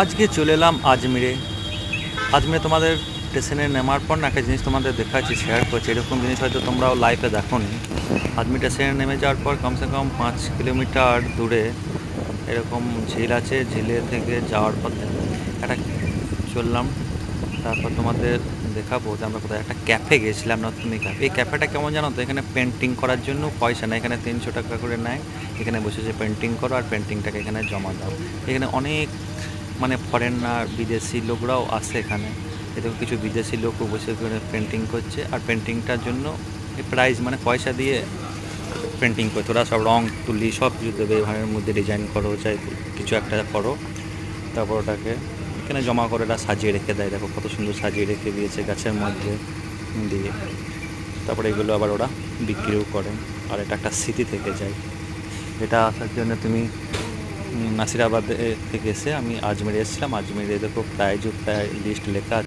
আজকে চলে এলাম আজমিরে। আজমিরে তোমাদের স্টেশনে নামার পর না একটা জিনিস তোমাদের দেখাচ্ছি, শেয়ার করছি। এরকম জিনিস হয়তো তোমরাও লাইফে দেখোনি। আজমির স্টেশনে নেমে যাওয়ার পর কমসে কম 5 কিলোমিটার দূরে এরকম ঝিল আছে। ঝিলে থেকে যাওয়ার পথে একটা চললাম। তারপর তোমাদের দেখাবো যে আমরা কোথায় একটা ক্যাফে গেছিলাম, নতুন ক্যাফে। এই ক্যাফেটা কেমন জানো তো, এখানে পেন্টিং করার জন্য পয়সা নেয়, এখানে 300 টাকা করে নেয়। এখানে বসে যে পেন্টিং করো আর পেন্টিংটাকে এখানে জমা দাও। এখানে অনেক ফরেনার বিদেশি লোকরাও আসে এখানে। এরকম কিছু বিদেশি লোকও বসে এখানে পেন্টিং করছে, আর পেন্টিংটার জন্য প্রাইজ পয়সা দিয়ে পেন্টিং করছে। ওরা সব রং তুলি সব কিছু দেবে, এভাবের মধ্যে ডিজাইন করো, চাই কিছু একটা করো, তারপর ওটাকে এখানে জমা করে ওরা সাজিয়ে রেখে দেয়। দেখো কত সুন্দর সাজিয়ে রেখে দিয়েছে গাছের মধ্যে দিয়ে। তারপরে এগুলো আবার ওরা বিক্রিও করে, আর এটা একটা স্মৃতি থেকে যায়। এটা আসার জন্য তুমি নাসিরাবাদ থেকে এসে আমি আজমিরে এসেছিলাম। আজমিরে দেখো প্রাইজ লিস্ট লেখা আছে।